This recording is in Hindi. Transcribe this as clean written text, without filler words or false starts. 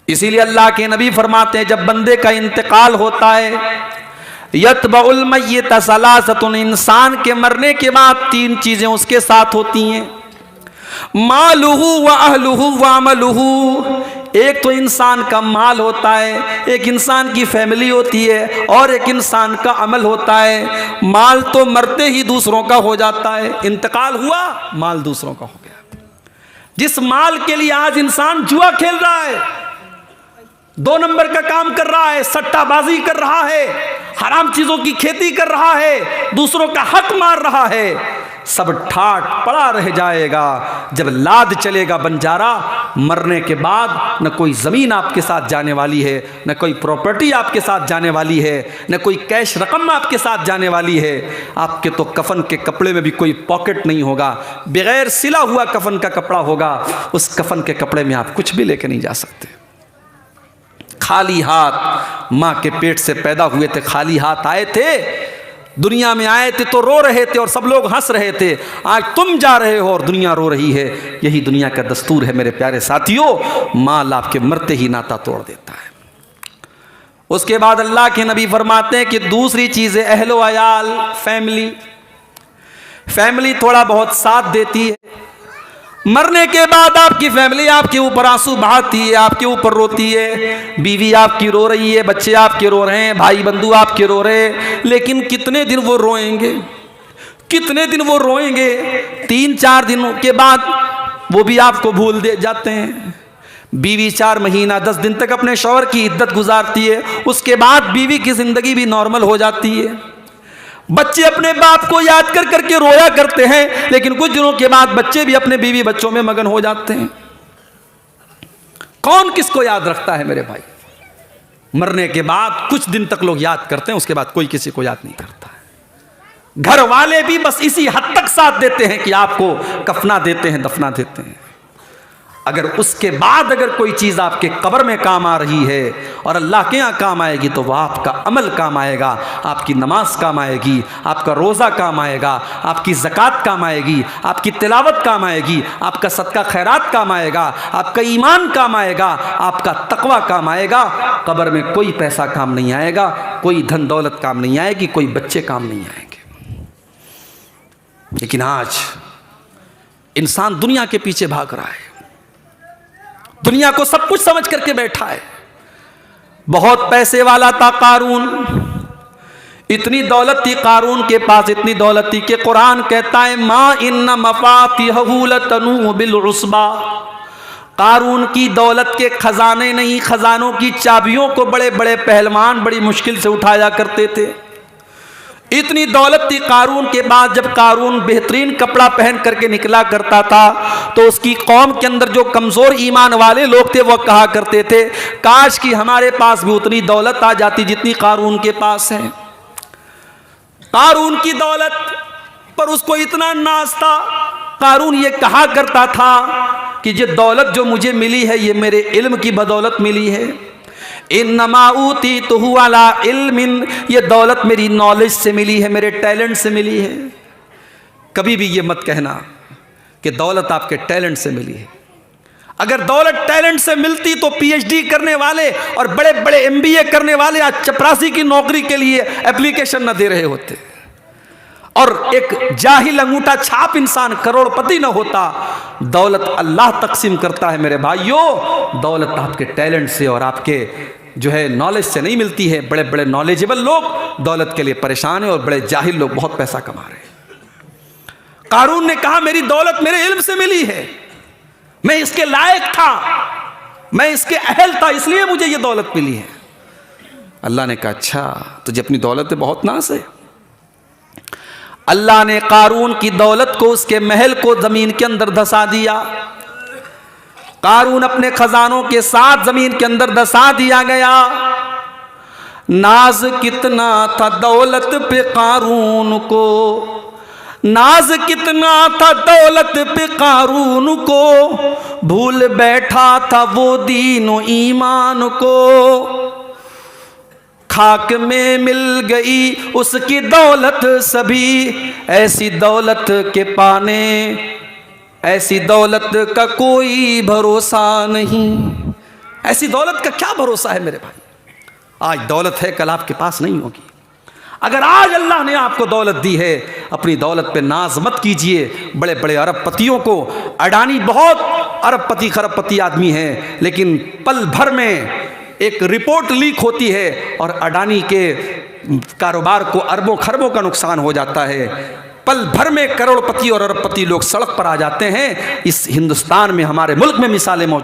इसीलिए अल्लाह के नबी फरमाते हैं जब बंदे का इंतकाल होता है, यतबउल मय्यत सलासतुन, इंसान के मरने के बाद तीन चीजें उसके साथ होती हैं, मालुहु व अहलुहु व अमलुहु। एक तो इंसान का माल होता है, एक इंसान की फैमिली होती है, और एक इंसान का अमल होता है। माल तो मरते ही दूसरों का हो जाता है, इंतकाल हुआ माल दूसरों का हो गया। जिस माल के लिए आज इंसान जुआ खेल रहा है, 2 नंबर का काम कर रहा है, सट्टाबाजी कर रहा है, हराम चीजों की खेती कर रहा है, दूसरों का हक मार रहा है, सब ठाट पड़ा रह जाएगा। जब लाद चलेगा बंजारा, मरने के बाद न कोई ज़मीन आपके साथ जाने वाली है, न कोई प्रॉपर्टी आपके साथ जाने वाली है, न कोई कैश रकम आपके साथ जाने वाली है। आपके तो कफन के कपड़े में भी कोई पॉकेट नहीं होगा, बगैर सिला हुआ कफन का कपड़ा होगा। उस कफन के कपड़े में आप कुछ भी लेके नहीं जा सकते। खाली हाथ, माँ के पेट से पैदा हुए थे, खाली हाथ आए थे, दुनिया में आए थे तो रो रहे थे और सब लोग हंस रहे थे। आज तुम जा रहे हो और दुनिया रो रही है। यही दुनिया का दस्तूर है मेरे प्यारे साथियों। माल आपके मरते ही नाता तोड़ देता है। उसके बाद अल्लाह के नबी फरमाते हैं कि दूसरी चीज़ है अहलो अयाल, फैमिली। फैमिली थोड़ा बहुत साथ देती है। मरने के बाद आपकी फैमिली आपके ऊपर आंसू बहाती है, आपके ऊपर रोती है। बीवी आपकी रो रही है, बच्चे आपके रो रहे हैं, भाई बंधु आपके रो रहे हैं। लेकिन कितने दिन वो रोएंगे, कितने दिन वो रोएंगे? 3-4 दिनों के बाद वो भी आपको भूल दे जाते हैं। बीवी 4 महीना 10 दिन तक अपने शौहर की इद्दत गुजारती है, उसके बाद बीवी की जिंदगी भी नॉर्मल हो जाती है। बच्चे अपने बाप को याद कर करके रोया करते हैं, लेकिन कुछ दिनों के बाद बच्चे भी अपने बीवी बच्चों में मगन हो जाते हैं। कौन किसको याद रखता है मेरे भाई? मरने के बाद कुछ दिन तक लोग याद करते हैं, उसके बाद कोई किसी को याद नहीं करता है। घर वाले भी बस इसी हद तक साथ देते हैं कि आपको कफना देते हैं, दफना देते हैं। अगर उसके बाद अगर कोई चीज़ आपके कब्र में काम आ रही है और अल्लाह के यहाँ काम आएगी, तो वह आपका अमल काम आएगा, आपकी नमाज काम आएगी, आपका रोज़ा काम आएगा, आपकी ज़कात काम आएगी, आपकी तिलावत काम आएगी, आपका सदका खैरात काम आएगा, आपका ईमान काम आएगा, आपका तकवा काम आएगा। कब्र में कोई पैसा काम नहीं आएगा, कोई धन दौलत काम नहीं आएगी, कोई बच्चे काम नहीं आएंगे। लेकिन आज इंसान दुनिया के पीछे भाग रहा है, दुनिया को सब कुछ समझ करके बैठा है। बहुत पैसे वाला था कारून, इतनी दौलत थी कारून के पास, इतनी दौलत थी कि कुरान कहता है मा इन्ना मफातिहु लतनू बिल उस्बा। कारून की दौलत के खजाने नहीं, खजानों की चाबियों को बड़े बड़े पहलवान बड़ी मुश्किल से उठाया करते थे। इतनी दौलत थी कारून के बाद। जब कारून बेहतरीन कपड़ा पहन करके निकला करता था तो उसकी कौम के अंदर जो कमज़ोर ईमान वाले लोग थे वो कहा करते थे काश कि हमारे पास भी उतनी दौलत आ जाती जितनी कारून के पास है। कारून की दौलत पर उसको इतना नाज था, कारून ये कहा करता था कि ये दौलत जो मुझे मिली है ये मेरे इल्म की बदौलत मिली है। इन्नमा ऊतीतुहु अला इल्मिन, ये दौलत मेरी नॉलेज से मिली है, मेरे टैलेंट से मिली है। कभी भी ये मत कहना कि दौलत आपके टैलेंट से मिली है। अगर दौलत टैलेंट से मिलती तो पीएचडी करने वाले और बड़े बड़े एमबीए करने वाले आज चपरासी की नौकरी के लिए एप्लीकेशन न दे रहे होते, और एक जाहिल अंगूठा छाप इंसान करोड़पति न होता। दौलत अल्लाह तकसीम करता है मेरे भाइयों। दौलत आपके टैलेंट से और आपके जो है नॉलेज से नहीं मिलती है। बड़े बड़े नॉलेजेबल लोग दौलत के लिए परेशान हैं और बड़े जाहिल लोग बहुत पैसा कमा रहे हैं। कारून ने कहा मेरी दौलत मेरे इल्म से मिली है, मैं इसके लायक था, मैं इसके अहल था, इसलिए मुझे ये दौलत मिली है। अल्लाह ने कहा अच्छा तुझे अपनी दौलत पे बहुत नाज है। अल्लाह ने कारून की दौलत को, उसके महल को जमीन के अंदर धसा दिया। कारून अपने खजानों के साथ जमीन के अंदर धसा दिया गया। नाज कितना था दौलत पे कारून को, नाज कितना था दौलत पे कारून को, भूल बैठा था वो दीन और ईमान को। खाक में मिल गई उसकी दौलत सभी, ऐसी दौलत के पाने ऐसी दौलत का कोई भरोसा नहीं। ऐसी दौलत का क्या भरोसा है मेरे भाई। आज दौलत है, कल आपके पास नहीं होगी। अगर आज अल्लाह ने आपको दौलत दी है, अपनी दौलत पे नाज मत कीजिए। बड़े बड़े अरबपतियों को, अडानी बहुत अरबपति खरबपति आदमी है, लेकिन पल भर में एक रिपोर्ट लीक होती है और अडानी के कारोबार को अरबों खरबों का नुकसान हो जाता है। पल भर में करोड़पति और अरबपति लोग सड़क पर आ जाते हैं। इस हिंदुस्तान में, हमारे मुल्क में मिसालें मौजूद